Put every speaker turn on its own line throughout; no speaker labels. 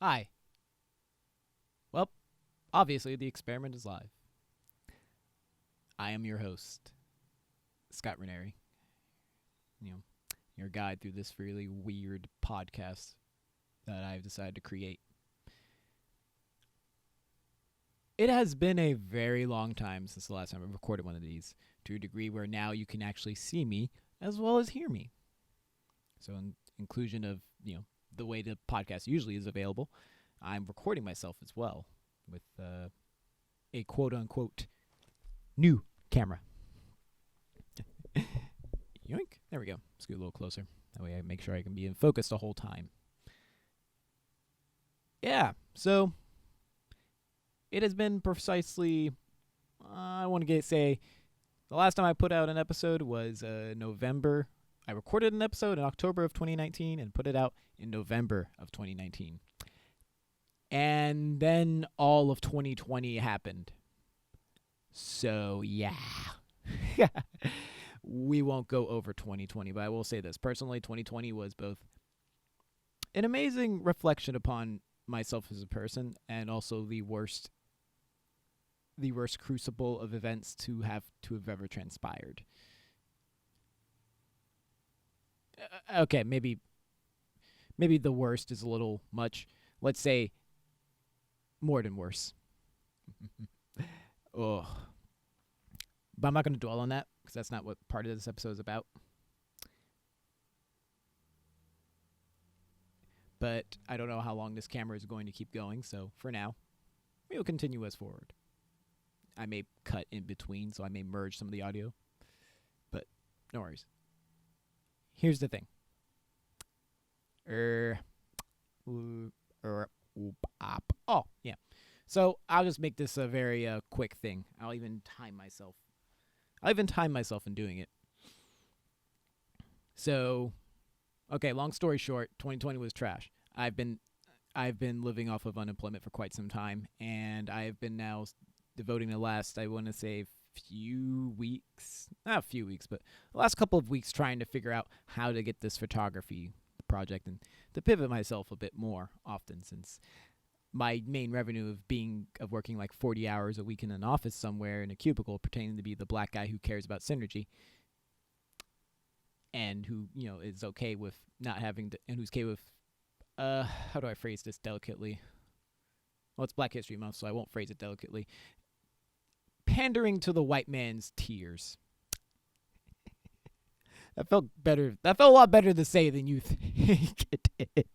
Hi. Well, obviously the experiment is live. I am your host, Scott Ranieri. You know, your guide through this really weird podcast that I've decided to create. It has been a very long time since the last time I recorded one of these, to a degree where now you can actually see me as well as hear me. So, in inclusion of the way the podcast usually is available, I'm recording myself as well with a quote unquote new camera. Yoink. There we go. Let's get a little closer. That way I make sure I can be in focus the whole time. Yeah, so it has been precisely, I want to say, the last time I put out an episode was November. I recorded an episode in October of 2019 and put it out in November of 2019. And then all of 2020 happened. So, yeah. We won't go over 2020, but I will say this. Personally, 2020 was both an amazing reflection upon myself as a person and also the worst crucible of events to have ever transpired. Okay, maybe the worst is a little much. Let's say more than worse. Ugh. But I'm not going to dwell on that because that's not what part of this episode is about. But I don't know how long this camera is going to keep going, so for now, we will continue as forward. I may cut in between, so I may merge some of the audio. But no worries. Here's the thing. Oh, yeah. So I'll just make this a very quick thing. I'll even time myself in doing it. So, okay, long story short, 2020 was trash. I've been living off of unemployment for quite some time, and I have been now devoting the last, I want to say, not a few weeks, but the last couple of weeks trying to figure out how to get this photography project and to pivot myself a bit more often, since my main revenue of working like 40 hours a week in an office somewhere in a cubicle, pretending to be the black guy who cares about synergy and who is okay with not having to, and who's okay with how do I phrase this delicately? Well, it's Black History Month, so I won't phrase it delicately. Pandering to the white man's tears. That felt better. That felt a lot better to say than you think it did.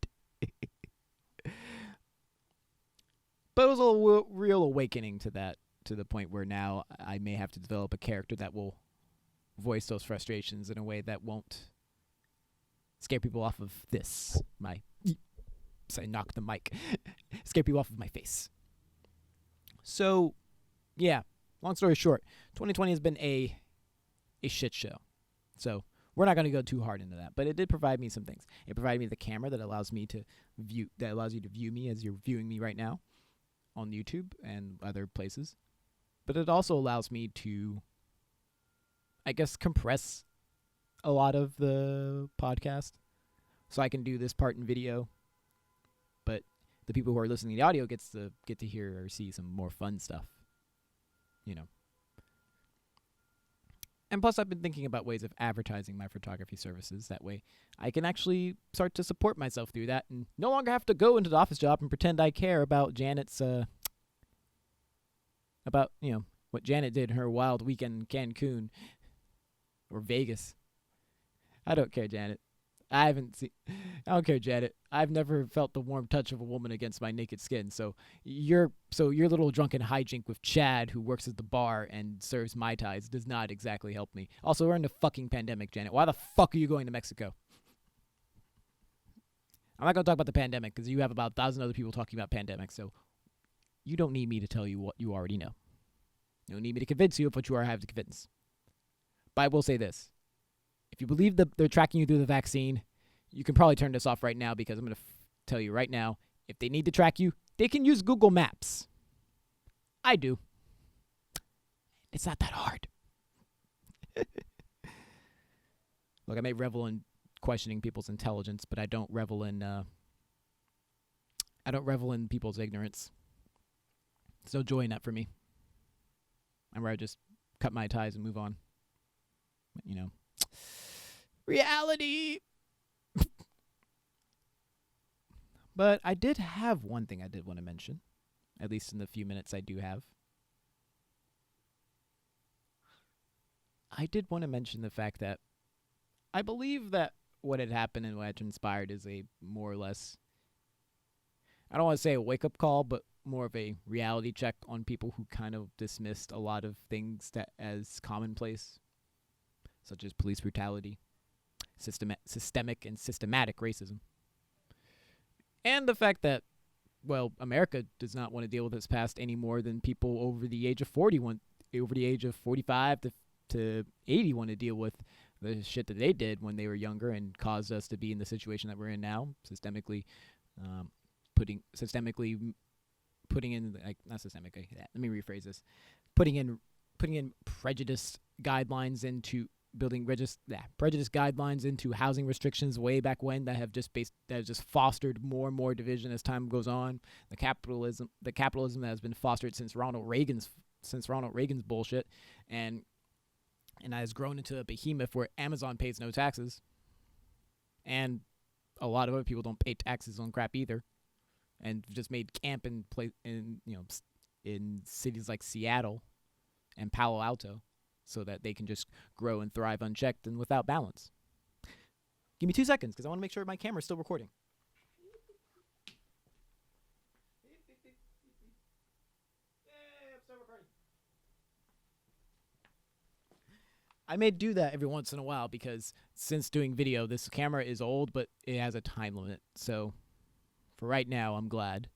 But it was a real awakening to that, to the point where now I may have to develop a character that will voice those frustrations in a way that won't scare people off of this. I knocked the mic. Scare people off of my face. So, yeah, long story short, 2020 has been a shit show. So we're not going to go too hard into that, but it did provide me some things. It provided me the camera that allows you to view me as you're viewing me right now on YouTube and other places. But it also allows me to, I guess, compress a lot of the podcast. So I can do this part in video, but the people who are listening to the audio get to hear or see some more fun stuff. And plus, I've been thinking about ways of advertising my photography services. That way, I can actually start to support myself through that and no longer have to go into the office job and pretend I care about Janet's, what Janet did in her wild weekend in Cancun or Vegas. I don't care, Janet. I don't care, Janet. I've never felt the warm touch of a woman against my naked skin. So your little drunken hijink with Chad, who works at the bar and serves Mai Tais, does not exactly help me. Also, we're in a fucking pandemic, Janet. Why the fuck are you going to Mexico? I'm not going to talk about the pandemic because you have about 1,000 other people talking about pandemics. So you don't need me to tell you what you already know. You don't need me to convince you of what you already have to convince. But I will say this. If you believe that they're tracking you through the vaccine, you can probably turn this off right now, because I'm going to tell you right now, if they need to track you, they can use Google Maps. I do. It's not that hard. Look, I may revel in questioning people's intelligence, but I don't revel in I don't revel in people's ignorance. There's no joy in that for me. I'd rather just cut my ties and move on. You know. Reality! But I did have one thing I did want to mention, at least in the few minutes I do have. I did want to mention the fact that I believe that what had happened and what had transpired is a more or less, I don't want to say a wake-up call, but more of a reality check on people who kind of dismissed a lot of things that as commonplace, such as police brutality, systemic and systematic racism. And the fact that, well, America does not want to deal with its past any more than people over the age of 45 to 80 want to deal with the shit that they did when they were younger and caused us to be in the situation that we're in now, systemically putting in, like, not systemically, let me rephrase this, putting in prejudice guidelines into prejudice guidelines into housing restrictions way back when that have just fostered more and more division as time goes on. The capitalism that has been fostered since Ronald Reagan's bullshit, and has grown into a behemoth where Amazon pays no taxes, and a lot of other people don't pay taxes on crap either, and just made camp in cities like Seattle and Palo Alto, so that they can just grow and thrive unchecked and without balance. Give me 2 seconds, because I want to make sure my camera's still recording. I may do that every once in a while, because since doing video, this camera is old, but it has a time limit. So for right now, I'm glad.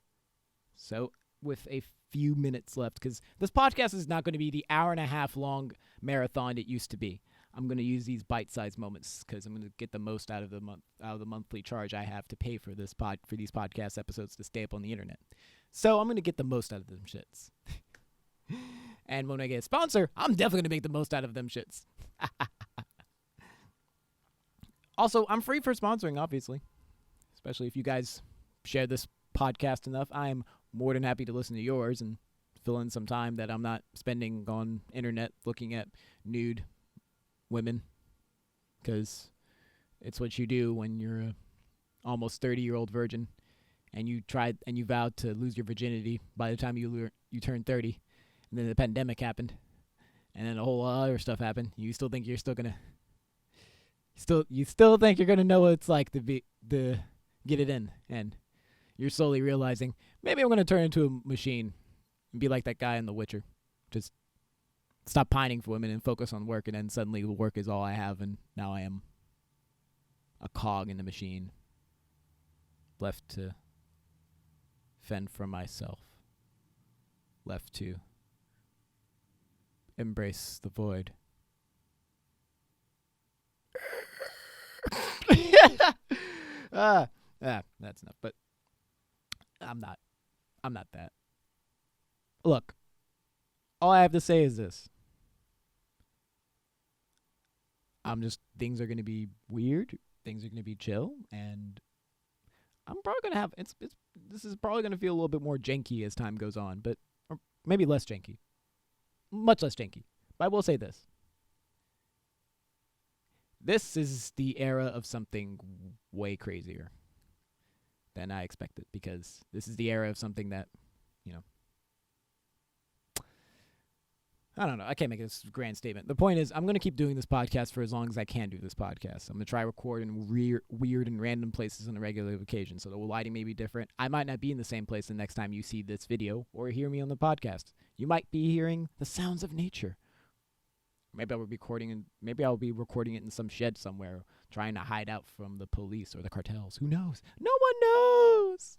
So with a few minutes left, because this podcast is not going to be the hour-and-a-half long marathon it used to be. I'm going to use these bite-sized moments because I'm going to get the most out of the monthly charge I have to pay for these podcast episodes to stay up on the internet. So I'm going to get the most out of them shits. And when I get a sponsor, I'm definitely going to make the most out of them shits. Also, I'm free for sponsoring, obviously, especially if you guys share this podcast enough. I'm more than happy to listen to yours and fill in some time that I'm not spending on internet looking at nude women, because it's what you do when you're a almost 30-year-old virgin and you vowed to lose your virginity by the time you turn 30, and then the pandemic happened, and then a whole lot of other stuff happened. You still think you're think you're gonna know what it's like to get it in, and you're slowly realizing, maybe I'm going to turn into a machine and be like that guy in The Witcher. Just stop pining for women and focus on work, and then suddenly work is all I have, and now I am a cog in the machine, left to fend for myself, left to embrace the void. That's enough, but I'm not that. Look, all I have to say is this. Things are going to be weird. Things are going to be chill, and I'm probably going to have, this is probably going to feel a little bit more janky as time goes on, but, or maybe less janky. Much less janky. But I will say this. This is the era of something way crazier than I expected, because this is the era of something that, I don't know. I can't make this grand statement. The point is, I'm going to keep doing this podcast for as long as I can do this podcast. I'm going to try record in weird and random places on a regular occasion, so the lighting may be different. I might not be in the same place the next time you see this video or hear me on the podcast. You might be hearing the sounds of nature. Maybe I'll be recording it in some shed somewhere, trying to hide out from the police or the cartels. Who knows? No one knows.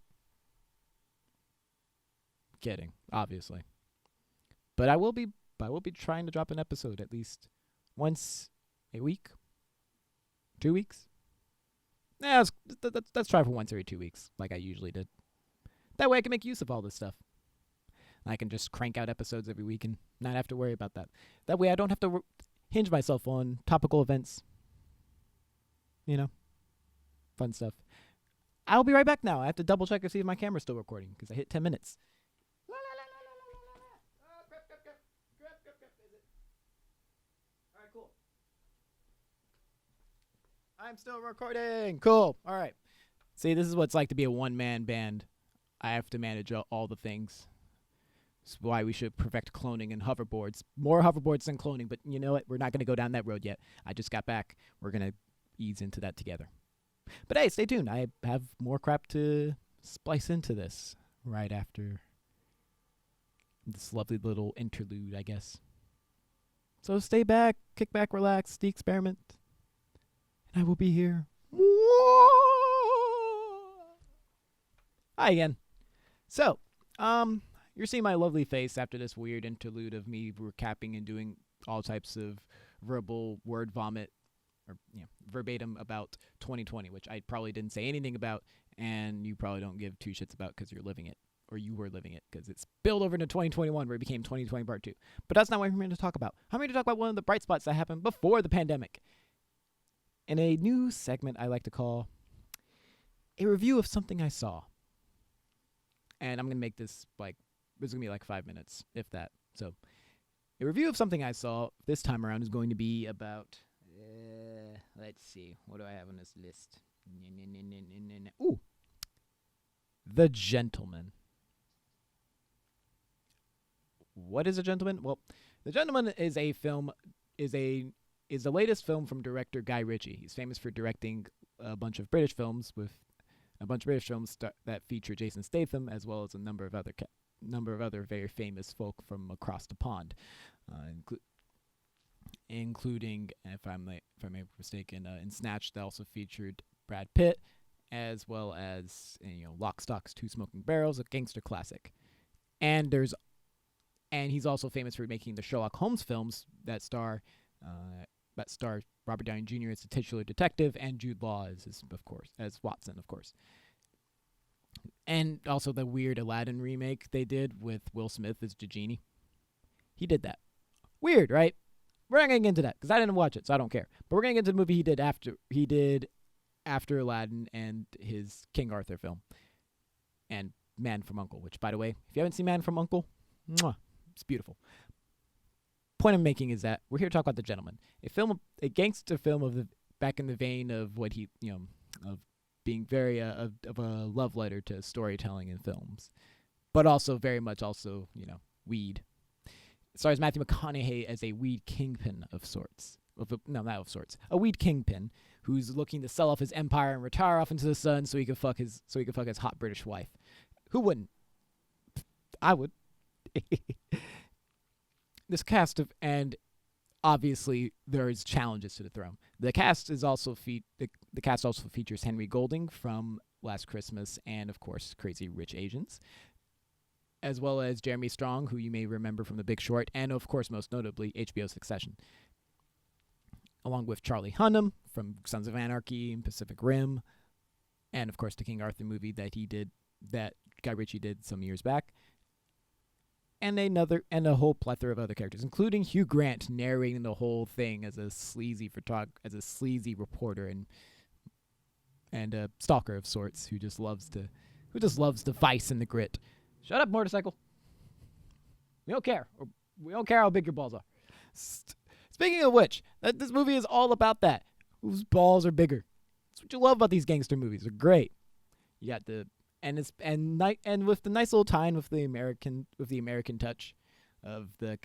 Kidding, obviously. But I will be trying to drop an episode at least once a week, 2 weeks. Let's try for once every 2 weeks, like I usually did. That way I can make use of all this stuff. I can just crank out episodes every week and not have to worry about that. That way I don't have to hinge myself on topical events. Fun stuff. I'll be right back now. I have to double check to see if my camera's still recording because I hit 10 minutes. All right, cool. I'm still recording. Cool. All right. See, this is what it's like to be a one-man band. I have to manage all the things. That's why we should perfect cloning and hoverboards. More hoverboards than cloning, but you know what? We're not going to go down that road yet. I just got back. We're going to ease into that together. But hey, stay tuned. I have more crap to splice into this right after this lovely little interlude, I guess. So stay back, kick back, relax, the experiment. And I will be here. Hi again. So, you're seeing my lovely face after this weird interlude of me recapping and doing all types of verbal word vomit or verbatim about 2020, which I probably didn't say anything about, and you probably don't give two shits about because you're living it, or you were living it, because it's spilled over into 2021 where it became 2020 Part 2. But that's not what I'm here to talk about. I'm here to talk about one of the bright spots that happened before the pandemic. In a new segment I like to call a review of something I saw. And I'm going to make this it's going to be like 5 minutes, if that. So, a review of something I saw this time around is going to be about, let's see, what do I have on this list? Ooh, The Gentleman. What is A Gentleman? Well, The Gentleman is a film, is the latest film from director Guy Ritchie. He's famous for directing a bunch of British films that feature Jason Statham, as well as a number of other very famous folk from across the pond, including, if I'm mistaken, in Snatch that also featured Brad Pitt, as well as Lock, Stock, Two Smoking Barrels, a gangster classic, and he's also famous for making the Sherlock Holmes films that star Robert Downey Jr. as the titular detective, and Jude Law as Watson, of course. And also the weird Aladdin remake they did with Will Smith as the genie. He did that. Weird, right? We're not going to get into that because I didn't watch it, so I don't care. But we're going to get into the movie he did after Aladdin and his King Arthur film. And Man from U.N.C.L.E., which, by the way, if you haven't seen Man from U.N.C.L.E., it's beautiful. Point I'm making is that we're here to talk about The Gentleman, a gangster film back in the vein of what of being very of a love letter to storytelling in films, but also very much weed. It stars Matthew McConaughey as a weed kingpin of sorts. A weed kingpin who's looking to sell off his empire and retire off into the sun so he could fuck his hot British wife. Who wouldn't? I would. This cast and obviously there's challenges to the throne. The cast also features Henry Golding from Last Christmas and of course Crazy Rich Asians, as well as Jeremy Strong, who you may remember from The Big Short, and of course most notably HBO Succession, along with Charlie Hunnam from Sons of Anarchy and Pacific Rim, and of course the King Arthur movie that Guy Ritchie did some years back. And a whole plethora of other characters, including Hugh Grant narrating the whole thing as a sleazy reporter and a stalker of sorts who just loves the vice and the grit. Shut up, motorcycle. We don't care. We don't care how big your balls are. Speaking of which, this movie is all about that. Whose balls are bigger? That's what you love about these gangster movies. They're great. You got and with the nice little tie-in with the American touch of the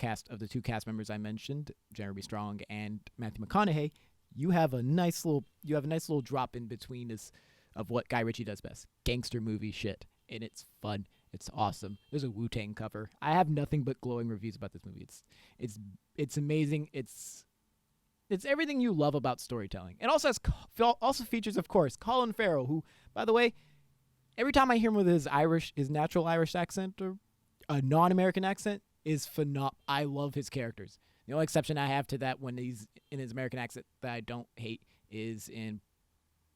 two cast members I mentioned, Jeremy Strong and Matthew McConaughey, you have a nice little drop in between of what Guy Ritchie does best, gangster movie shit, and it's fun. It's awesome. There's a Wu-Tang cover. I have nothing but glowing reviews about this movie. It's amazing. It's everything you love about storytelling. It also features, of course, Colin Farrell, who, by the way, every time I hear him with his natural Irish accent or a non-American accent is phenomenal. I love his characters. The only exception I have to that when he's in his American accent that I don't hate is in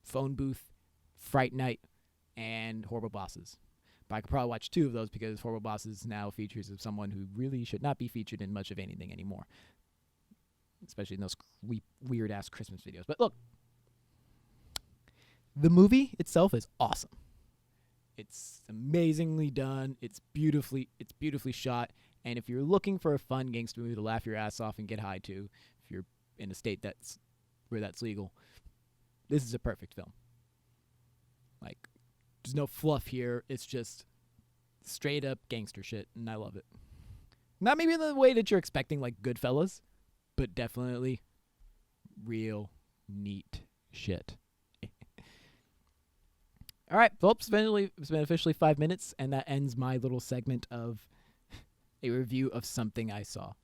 Phone Booth, Fright Night, and Horrible Bosses. But I could probably watch two of those because Horrible Bosses now features of someone who really should not be featured in much of anything anymore, especially in those weird-ass Christmas videos. But look, The movie itself is awesome. It's amazingly done. It's beautifully shot. And if you're looking for a fun gangster movie to laugh your ass off and get high to, if you're in a state where that's legal, this is a perfect film. Like, there's no fluff here. It's just straight up gangster shit, and I love it. Not maybe in the way that you're expecting, like Goodfellas, but definitely real neat shit. All right, folks, it's been officially 5 minutes, and that ends my little segment of a review of something I saw.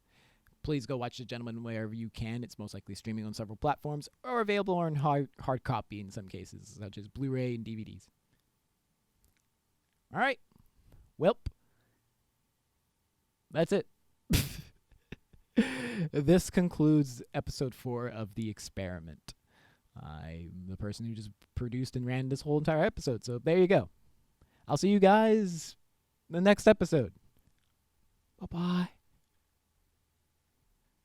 Please go watch The Gentleman wherever you can. It's most likely streaming on several platforms or available on hard copy in some cases, such as Blu-ray and DVDs. All right. Welp. That's it. This concludes episode 4 of The Experiment. I'm the person who just produced and ran this whole entire episode, so there you go. I'll see you guys in the next episode. Bye-bye.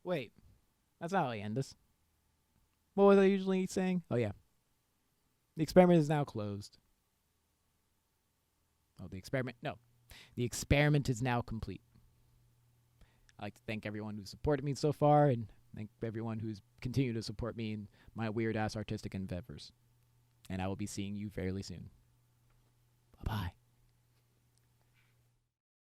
Wait, that's not how I end this. What was I usually saying? Oh, yeah. The experiment is now closed. Oh, the experiment is now complete. I'd like to thank everyone who's supported me so far, and thank everyone who's continued to support me in my weird-ass artistic endeavors. And I will be seeing you fairly soon. Bye-bye.